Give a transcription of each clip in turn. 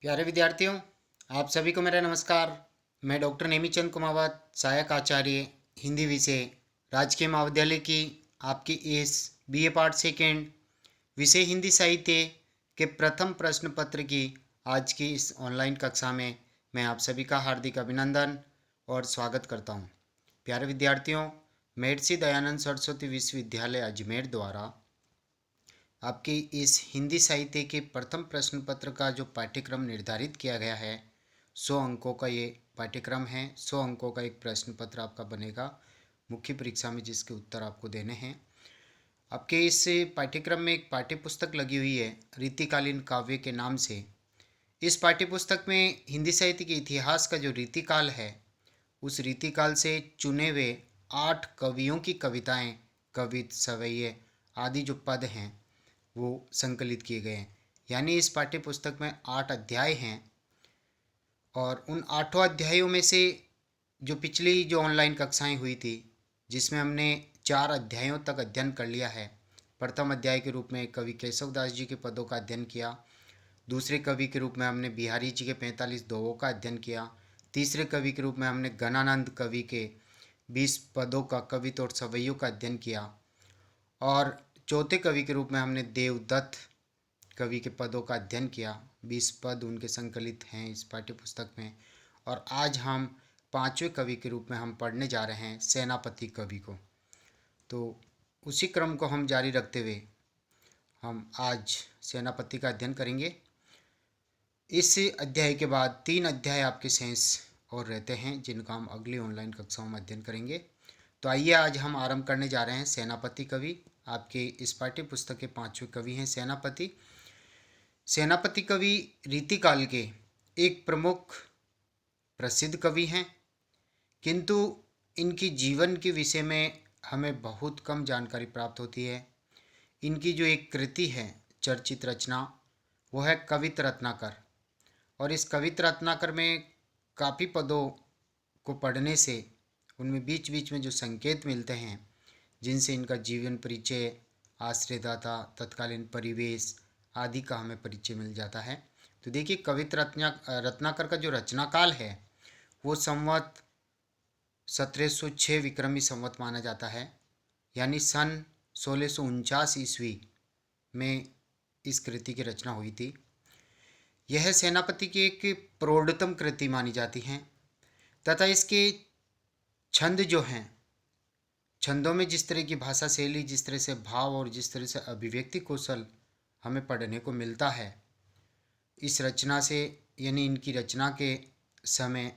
प्यारे विद्यार्थियों, आप सभी को मेरा नमस्कार। मैं डॉक्टर नेमीचंद कुमावत, सहायक आचार्य हिंदी विषय, राजकीय महाविद्यालय की आपकी इस बीए पार्ट सेकेंड विषय हिंदी साहित्य के प्रथम प्रश्न पत्र की आज की इस ऑनलाइन कक्षा में मैं आप सभी का हार्दिक अभिनंदन और स्वागत करता हूं। प्यारे विद्यार्थियों, महर्षि दयानंद सरस्वती विश्वविद्यालय अजमेर द्वारा आपकी इस हिंदी साहित्य के प्रथम प्रश्न पत्र का जो पाठ्यक्रम निर्धारित किया गया है, 100 अंकों का ये पाठ्यक्रम है। 100 अंकों का एक प्रश्न पत्र आपका बनेगा मुख्य परीक्षा में, जिसके उत्तर आपको देने हैं। आपके इस पाठ्यक्रम में एक पाठ्य पुस्तक लगी हुई है रीतिकालीन काव्य के नाम से। इस पाठ्य पुस्तक में हिंदी साहित्य के इतिहास का जो रीतिकाल है, उस रीतिकाल से चुने हुए 8 कवियों की कविताएं, कवित, सवैये आदि जो पद हैं वो संकलित किए गए हैं। यानी इस पाठ्य पुस्तक में 8 अध्याय हैं और उन 8 अध्यायों में से जो पिछली जो ऑनलाइन कक्षाएं हुई थी, जिसमें हमने 4 अध्यायों तक अध्ययन कर लिया है। प्रथम अध्याय के रूप में कवि केशवदास जी के पदों का अध्ययन किया। दूसरे कवि के रूप में हमने बिहारी जी के 45 दोहों का अध्ययन किया। तीसरे कवि के रूप में हमने गणानंद कवि के 20 पदों का, कवित और सवैयों का अध्ययन किया। और चौथे कवि के रूप में हमने देवदत्त कवि के पदों का अध्ययन किया। 20 पद उनके संकलित हैं इस पाठ्य पुस्तक में। और आज हम 5वें कवि के रूप में हम पढ़ने जा रहे हैं सेनापति कवि को। तो उसी क्रम को हम जारी रखते हुए हम आज सेनापति का अध्ययन करेंगे। इस अध्याय के बाद 3 अध्याय आपके शेष और रहते हैं, जिनका हम अगली ऑनलाइन कक्षाओं में अध्ययन करेंगे। तो आइए आज हम आरंभ करने जा रहे हैं सेनापति कवि। आपके इस पाठ्य पुस्तक के 5वें कवि हैं सेनापति। सेनापति कवि रीतिकाल के एक प्रमुख प्रसिद्ध कवि हैं, किंतु इनकी जीवन के विषय में हमें बहुत कम जानकारी प्राप्त होती है। इनकी जो एक कृति है, चर्चित रचना, वो है कवित रत्नाकर। और इस कवित रत्नाकर में काफ़ी पदों को पढ़ने से उनमें बीच बीच में जो संकेत मिलते हैं, जिनसे इनका जीवन परिचय, आश्रयदाता, तत्कालीन परिवेश आदि का हमें परिचय मिल जाता है। तो देखिए, कवित रत्नाकर का जो रचना काल है वो संवत 1706 विक्रमी संवत माना जाता है। यानी सन 1649 ईस्वी में इस कृति की रचना हुई थी। यह सेनापति की एक प्रौढ़तम कृति मानी जाती है तथा इसके छंद जो हैं, छंदों में जिस तरह की भाषा शैली, जिस तरह से भाव और जिस तरह से अभिव्यक्ति कौशल हमें पढ़ने को मिलता है इस रचना से, यानी इनकी रचना के समय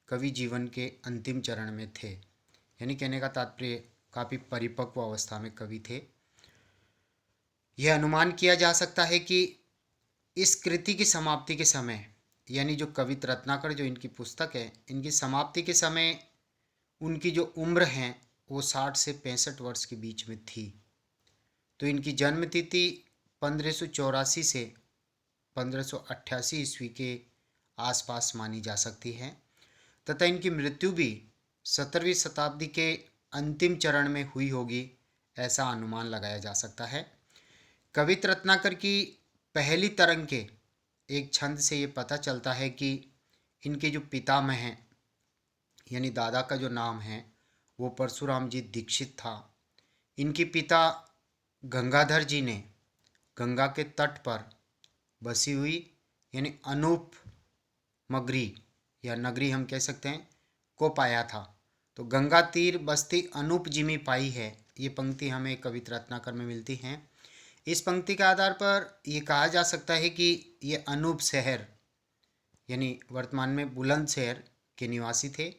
कवि जीवन के अंतिम चरण में थे। यानी कहने का तात्पर्य काफ़ी परिपक्व अवस्था में कवि थे। यह अनुमान किया जा सकता है कि इस कृति की समाप्ति के समय, यानी जो कवित रत्नाकर जो इनकी पुस्तक है, इनकी समाप्ति के समय उनकी जो उम्र है वो 60 से 65 वर्ष के बीच में थी। तो इनकी जन्म तिथि 1584 से 1588 ईस्वी के आसपास मानी जा सकती है तथा इनकी मृत्यु भी 17वीं शताब्दी के अंतिम चरण में हुई होगी, ऐसा अनुमान लगाया जा सकता है। कवित रत्नाकर की पहली तरंग के एक छंद से ये पता चलता है कि इनके जो पितामह हैं, यानी दादा का जो नाम है वो परशुराम जी दीक्षित था। इनके पिता गंगाधर जी ने गंगा के तट पर बसी हुई यानी अनूप मगरी या नगरी हम कह सकते हैं को पाया था। तो गंगा तीर बस्ती अनूप जिमी पाई है, ये पंक्ति हमें कवित रत्नाकर में मिलती हैं। इस पंक्ति के आधार पर ये कहा जा सकता है कि ये अनूप शहर यानी वर्तमान में बुलंदशहर के निवासी थे।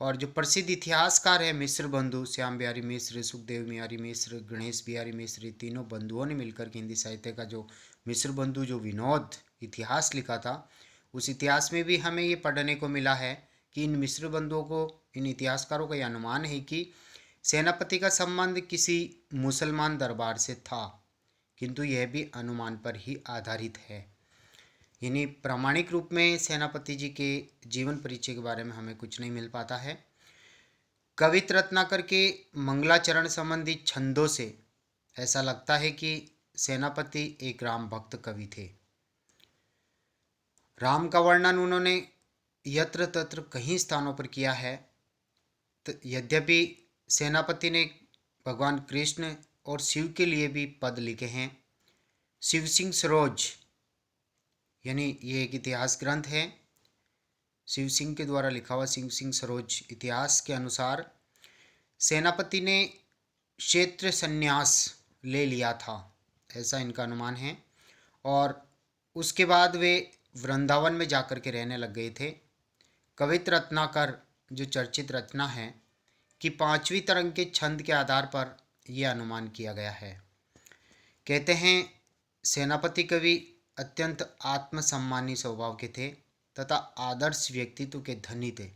और जो प्रसिद्ध इतिहासकार है मिश्र बंधु, श्याम बिहारी मिश्र, सुखदेव बिहारी मिश्र, गणेश बिहारी मिश्र, तीनों बंधुओं ने मिलकर के हिंदी साहित्य का जो मिश्र बंधु जो विनोद इतिहास लिखा था, उस इतिहास में भी हमें ये पढ़ने को मिला है कि इन मिश्र बंधुओं को, इन इतिहासकारों का यह अनुमान है कि सेनापति का संबंध किसी मुसलमान दरबार से था, किंतु यह भी अनुमान पर ही आधारित है। यानी प्रामाणिक रूप में सेनापति जी के जीवन परिचय के बारे में हमें कुछ नहीं मिल पाता है। कवित रत्नाकर के मंगलाचरण संबंधी छंदों से ऐसा लगता है कि सेनापति एक राम भक्त कवि थे। राम का वर्णन उन्होंने यत्र तत्र कई स्थानों पर किया है। तो यद्यपि सेनापति ने भगवान कृष्ण और शिव के लिए भी पद लिखे हैं। शिव सिंह सरोज यानी ये एक इतिहास ग्रंथ है, शिव सिंह के द्वारा लिखा हुआ शिव सिंह सरोज इतिहास के अनुसार सेनापति ने क्षेत्र संन्यास ले लिया था, ऐसा इनका अनुमान है। और उसके बाद वे वृंदावन में जाकर के रहने लग गए थे। कवित रत्नाकर जो चर्चित रचना है कि पांचवी तरंग के छंद के आधार पर यह अनुमान किया गया है। कहते हैं सेनापति कवि अत्यंत आत्मसम्मानी स्वभाव के थे तथा आदर्श व्यक्तित्व के धनी थे।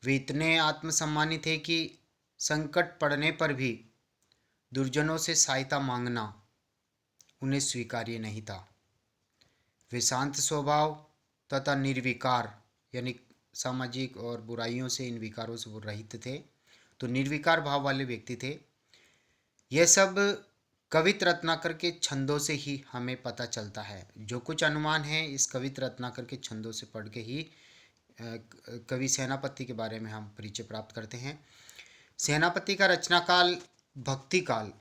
वे इतने आत्मसम्मानी थे कि संकट पड़ने पर भी दुर्जनों से सहायता मांगना उन्हें स्वीकार्य नहीं था। वे शांत स्वभाव तथा निर्विकार यानी सामाजिक और बुराइयों से, इन विकारों से वो रहित थे, तो निर्विकार भाव वाले व्यक्ति थे। यह सब कवित रत्नाकर के छंदों से ही हमें पता चलता है। जो कुछ अनुमान है इस कवित रत्नाकर के छंदों से पढ़ के ही कवि सेनापति के बारे में हम परिचय प्राप्त करते हैं। सेनापति का रचना काल भक्ति काल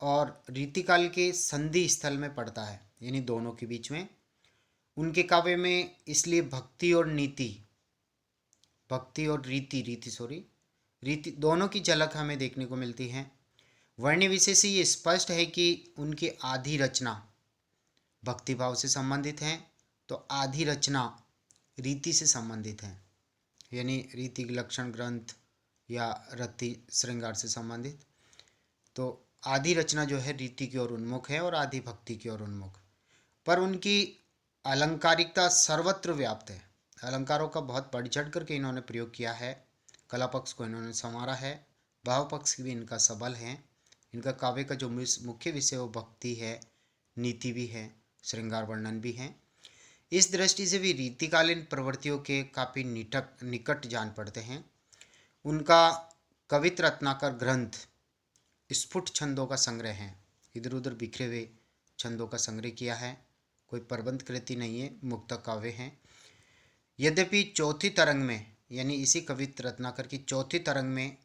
और रीति काल के संधि स्थल में पड़ता है, यानी दोनों के बीच में। उनके काव्य में इसलिए भक्ति और रीति दोनों की झलक हमें देखने को मिलती है। वर्ण्य विशेष से ये स्पष्ट है कि उनकी आधी रचना भक्ति भाव से संबंधित है, तो आधी रचना रीति से संबंधित है, यानी रीति लक्षण ग्रंथ या रति श्रृंगार से संबंधित। तो आधी रचना जो है रीति की ओर उन्मुख है और आधी भक्ति की ओर उन्मुख। पर उनकी अलंकारिकता सर्वत्र व्याप्त है। अलंकारों का बहुत बढ़ चढ़ करके इन्होंने प्रयोग किया है। कला पक्ष को इन्होंने संवारा है, भाव पक्ष भी इनका सबल है। इनका काव्य का जो मुख्य विषय वो भक्ति है, नीति भी है, श्रृंगार वर्णन भी है। इस दृष्टि से भी रीतिकालीन प्रवृत्तियों के काफ़ी निकट जान पड़ते हैं। उनका कवित रत्नाकर ग्रंथ स्फुट छंदों का संग्रह है, इधर उधर बिखरे हुए छंदों का संग्रह किया है, कोई प्रबंध कृति नहीं है, मुक्तक काव्य हैं। यद्यपि चौथी तरंग में यानी इसी कवित रत्नाकर की चौथी तरंग में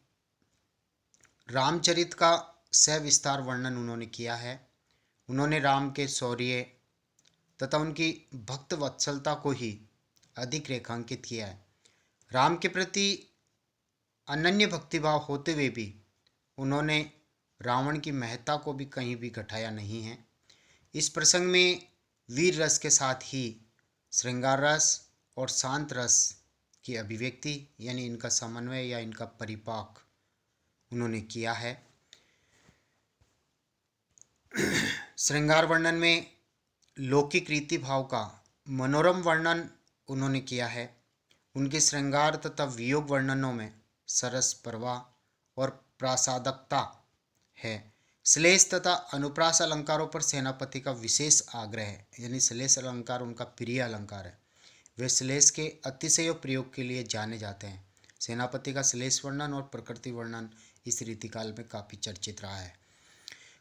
रामचरित का सविस्तार वर्णन उन्होंने किया है। उन्होंने राम के शौर्य तथा उनकी भक्त वत्सलता को ही अधिक रेखांकित किया है। राम के प्रति अनन्य भक्तिभाव होते हुए भी उन्होंने रावण की महत्ता को भी कहीं भी घटाया नहीं है। इस प्रसंग में वीर रस के साथ ही श्रृंगार रस और शांत रस की अभिव्यक्ति यानी इनका समन्वय या इनका परिपाक उन्होंने किया है। श्रृंगार वर्णन में लौकिक रीति भाव का मनोरम वर्णन उन्होंने किया है। उनके श्रृंगार तथा वियोग वर्णनों में सरस प्रवाह और प्रासादकता है। श्लेष तथा अनुप्रास अलंकारों पर सेनापति का विशेष आग्रह है, यानी श्लेष अलंकार उनका प्रिय अलंकार है। वे श्लेष के अतिशय प्रयोग के लिए जाने जाते हैं। सेनापति का श्लेष वर्णन और प्रकृति वर्णन इस रीतिकाल में काफ़ी चर्चित रहा है।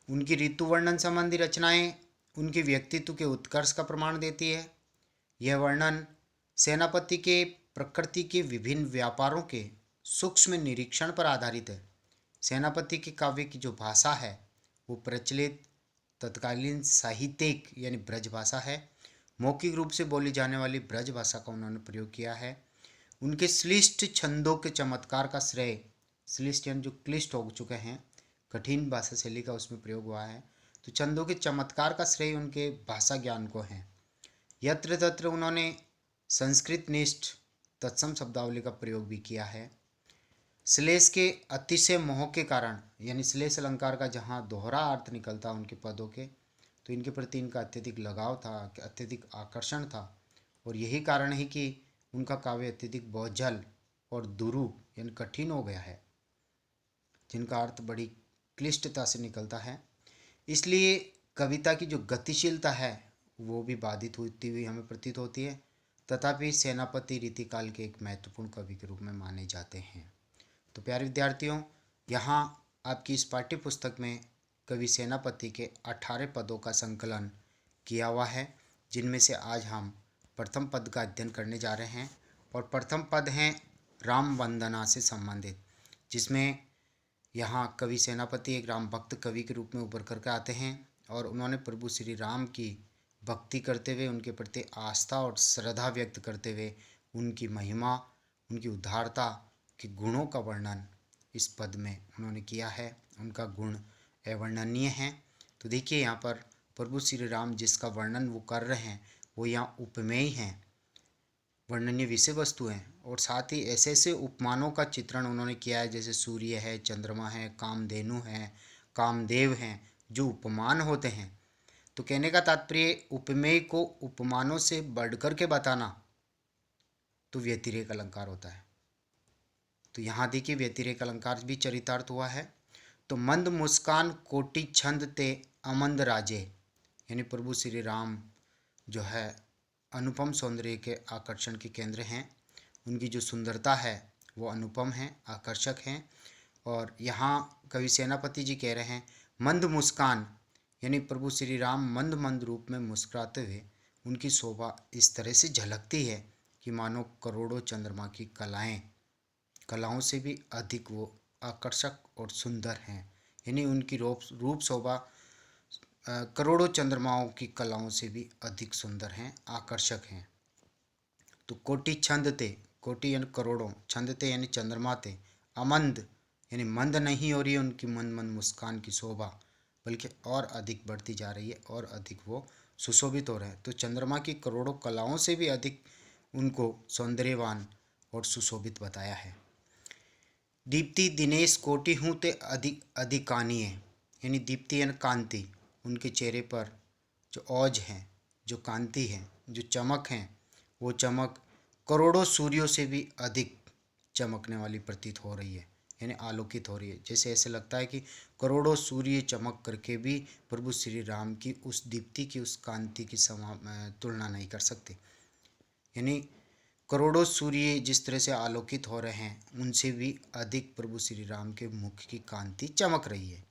उनकी ऋतु वर्णन संबंधी रचनाएं उनके व्यक्तित्व के उत्कर्ष का प्रमाण देती है। यह वर्णन सेनापति के प्रकृति के विभिन्न व्यापारों के सूक्ष्म निरीक्षण पर आधारित है। सेनापति के काव्य की जो भाषा है वो प्रचलित तत्कालीन साहित्यिक यानी ब्रज भाषा है। मौखिक रूप से बोली जाने वाली ब्रज भाषा का उन्होंने प्रयोग किया है। उनके श्लिष्ट छंदों के चमत्कार का श्रेय, श्लिष्ट यानी जो क्लिष्ट हो चुके हैं, कठिन भाषा शैली का उसमें प्रयोग हुआ है, तो छंदों के चमत्कार का श्रेय उनके भाषा ज्ञान को है। यत्र तत्र उन्होंने संस्कृत निष्ठ तत्सम शब्दावली का प्रयोग भी किया है। श्लेष के अतिशय मोह के कारण यानी श्लेष अलंकार का जहाँ दोहरा अर्थ निकलता उनके पदों के, तो इनके प्रति इनका अत्यधिक लगाव था, अत्यधिक आकर्षण था। और यही कारण है कि उनका काव्य अत्यधिक बोझल और दुरु यानी कठिन हो गया है, जिनका अर्थ बड़ी क्लिष्टता से निकलता है। इसलिए कविता की जो गतिशीलता है वो भी बाधित होती हुई हमें प्रतीत होती है। तथापि सेनापति रीतिकाल के एक महत्वपूर्ण कवि के रूप में माने जाते हैं। तो प्यारे विद्यार्थियों, यहाँ आपकी इस पाठ्य पुस्तक में कवि सेनापति के 18 पदों का संकलन किया हुआ है, जिनमें से आज हम प्रथम पद का अध्ययन करने जा रहे हैं। और प्रथम पद हैं राम वंदना से संबंधित, जिसमें यहाँ कवि सेनापति एक राम भक्त कवि के रूप में उभर करके आते हैं और उन्होंने प्रभु श्री राम की भक्ति करते हुए, उनके प्रति आस्था और श्रद्धा व्यक्त करते हुए उनकी महिमा, उनकी उदारता के गुणों का वर्णन इस पद में उन्होंने किया है। उनका गुण अवर्णनीय है। तो देखिए यहाँ पर प्रभु श्री राम जिसका वर्णन वो कर रहे हैं वो यहाँ उपमेय हैं, वर्णनीय विषय वस्तु हैं, और साथ ही ऐसे ऐसे उपमानों का चित्रण उन्होंने किया है, जैसे सूर्य है, चंद्रमा है, कामधेनु है, कामदेव हैं, जो उपमान होते हैं। तो कहने का तात्पर्य उपमेय को उपमानों से बढ़कर के बताना तो व्यतिरेक अलंकार होता है। तो यहाँ देखिए व्यतिरेक अलंकार भी चरितार्थ हुआ है। तो मंद मुस्कान कोटि छंद ते अमंद राजे, यानी प्रभु श्री राम जो है अनुपम सौंदर्य के आकर्षण के केंद्र हैं। उनकी जो सुंदरता है वो अनुपम है, आकर्षक हैं। और यहाँ कवि सेनापति जी कह रहे हैं मंद मुस्कान, यानी प्रभु श्री राम मंद मंद रूप में मुस्कुराते हुए उनकी शोभा इस तरह से झलकती है कि मानो करोड़ों चंद्रमा की कलाओं से भी अधिक वो आकर्षक और सुंदर हैं। यानी उनकी रूप शोभा करोड़ों चंद्रमाओं की कलाओं से भी अधिक सुंदर हैं, आकर्षक हैं। तो कोटि छंद ते, कोटि यानी करोड़ों, छंद ते यानी चंद्रमा ते, अमंद यानी मंद नहीं हो रही है उनकी मंद मंद मुस्कान की शोभा, बल्कि और अधिक बढ़ती जा रही है और अधिक वो सुशोभित हो रहे हैं। तो चंद्रमा की करोड़ों कलाओं से भी अधिक उनको सौंदर्यवान और सुशोभित बताया है। दीप्ति दिनेश कोटि हूँ ते अधिकानी है, यानी दीप्ति यानी कांति, उनके चेहरे पर जो औज है, जो कांति है, जो चमक है, वो चमक करोड़ों सूर्यों से भी अधिक चमकने वाली प्रतीत हो रही है, यानी आलोकित हो रही है। जैसे ऐसे लगता है कि करोड़ों सूर्य चमक करके भी प्रभु श्री राम की उस दीप्ति की, उस कांति की तुलना नहीं कर सकते। यानी करोड़ों सूर्य जिस तरह से आलोकित हो रहे हैं उनसे भी अधिक प्रभु श्री राम के मुख की कांति चमक रही है।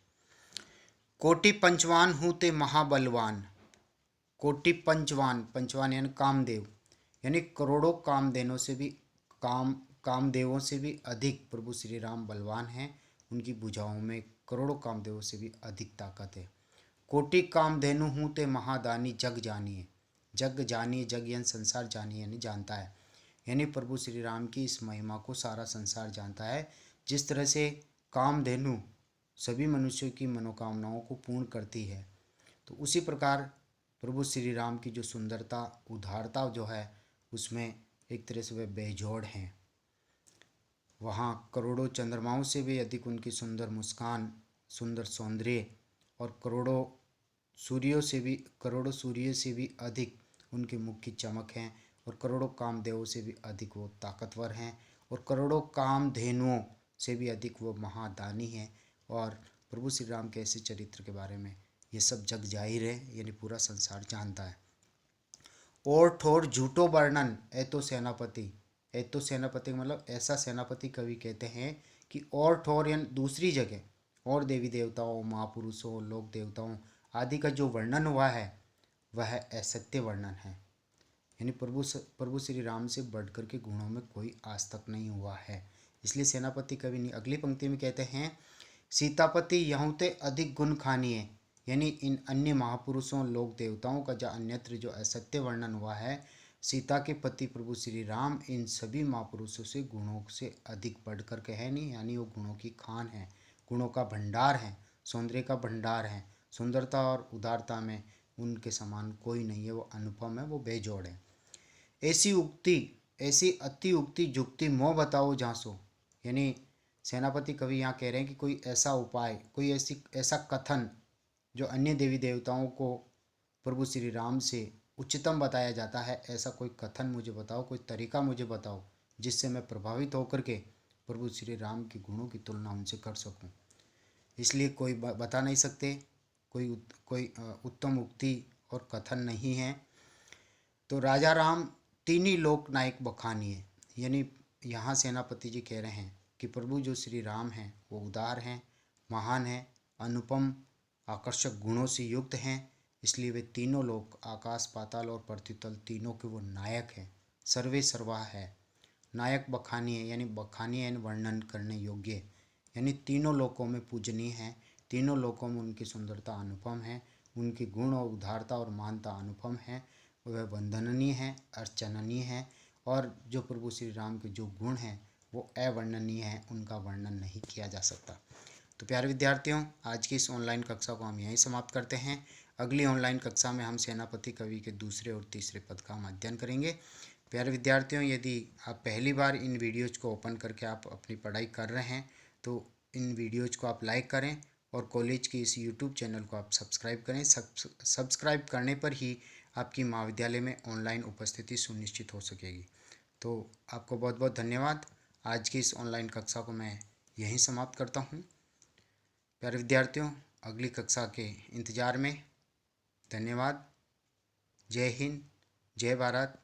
कोटि पंचवान हूँ ते महाबलवान, कोटि पंचवान, पंचवान यानी कामदेव, यानी करोड़ों कामदेवों से भी अधिक प्रभु श्री राम बलवान हैं। उनकी भुजाओं में करोड़ों कामदेवों से भी अधिक ताकत है। कोटि कामधेनु हूँ ते महादानी जग जानिए, जग जानिए, जग यानी संसार, जानिए यानी जानता है, यानी प्रभु श्री राम की इस महिमा को सारा संसार जानता है। जिस तरह से कामधेनु सभी मनुष्यों की मनोकामनाओं को पूर्ण करती है, तो उसी प्रकार प्रभु श्री राम की जो सुंदरता, उदारता जो है उसमें एक तरह से वे बेजोड़ हैं। वहाँ करोड़ों चंद्रमाओं से भी अधिक उनकी सुंदर मुस्कान, सुंदर सौंदर्य, और करोड़ों सूर्य से भी अधिक उनके मुख की चमक है, और करोड़ों कामदेवों से भी अधिक वो ताकतवर हैं, और करोड़ों कामधेनुओं से भी अधिक वो महादानी हैं। और प्रभु श्री राम के ऐसे चरित्र के बारे में ये सब जग जाहिर है, यानी पूरा संसार जानता है। और ठोर झूठो वर्णन ऐतो सेनापति, ऐतो सेनापति मतलब ऐसा सेनापति कवि कहते हैं कि और ठोर यानी दूसरी जगह और देवी देवताओं, महापुरुषों, लोक देवताओं आदि का जो वर्णन हुआ है वह असत्य वर्णन है। यानी प्रभु श्री राम से बढ़कर के गुणों में कोई आज तक नहीं हुआ है। इसलिए सेनापति कवि ने अगली पंक्ति में कहते हैं सीतापति यहूँ ते अधिक गुण खानिए, यानी इन अन्य महापुरुषों, लोक देवताओं का जो अन्यत्र जो असत्य वर्णन हुआ है, सीता के पति प्रभु श्री राम इन सभी महापुरुषों से गुणों से अधिक बढ़ कर के है नहीं, यानी वो गुणों की खान है, गुणों का भंडार है, सौंदर्य का भंडार है। सुंदरता और उदारता में उनके समान कोई नहीं है, वो अनुपम है, वो बेजोड़ है। ऐसी अति उक्ति जुक्ति मोह बताओ झांसो, यानी सेनापति कवि यहाँ कह रहे हैं कि कोई ऐसा उपाय, कोई ऐसा कथन जो अन्य देवी देवताओं को प्रभु श्री राम से उच्चतम बताया जाता है, ऐसा कोई कथन मुझे बताओ, कोई तरीका मुझे बताओ जिससे मैं प्रभावित होकर के प्रभु श्री राम के गुणों की तुलना उनसे कर सकूं। इसलिए कोई बता नहीं सकते, कोई उत्तम उक्ति और कथन नहीं है। तो राजा राम तीनी लोक नायक बखानिए, यानी यहाँ सेनापति जी कह रहे हैं कि प्रभु जो श्री राम हैं वो उदार हैं, महान हैं, अनुपम आकर्षक गुणों से युक्त हैं, इसलिए वे तीनों लोक, आकाश, पाताल और पृथ्वीतल, तीनों के वो नायक हैं, सर्वे सर्वा है। नायक बखानीय यानी बखानीय यानी वर्णन करने योग्य, यानी तीनों लोकों में पूजनीय है, तीनों लोकों में उनकी सुंदरता अनुपम है, उनकी गुण और उदारता और मानता अनुपम है, वह वंदनीय है, अर्चनीय है। और जो प्रभु श्री राम के जो गुण हैं वो अवर्णनीय हैं, उनका वर्णन नहीं किया जा सकता। तो प्यारे विद्यार्थियों, आज की इस ऑनलाइन कक्षा को हम यहीं समाप्त करते हैं। अगली ऑनलाइन कक्षा में हम सेनापति कवि के दूसरे और तीसरे पद का हम अध्ययन करेंगे। प्यारे विद्यार्थियों, यदि आप पहली बार इन वीडियोज़ को ओपन करके आप अपनी पढ़ाई कर रहे हैं तो इन वीडियोज़ को आप लाइक करें और कॉलेज के इस यूट्यूब चैनल को आप सब्सक्राइब करें। सब्सक्राइब करने पर ही आपकी महाविद्यालय में ऑनलाइन उपस्थिति सुनिश्चित हो सकेगी। तो आपको बहुत बहुत धन्यवाद। आज की इस ऑनलाइन कक्षा को मैं यहीं समाप्त करता हूँ। प्यारे विद्यार्थियों, अगली कक्षा के इंतज़ार में। धन्यवाद। जय हिंद, जय भारत।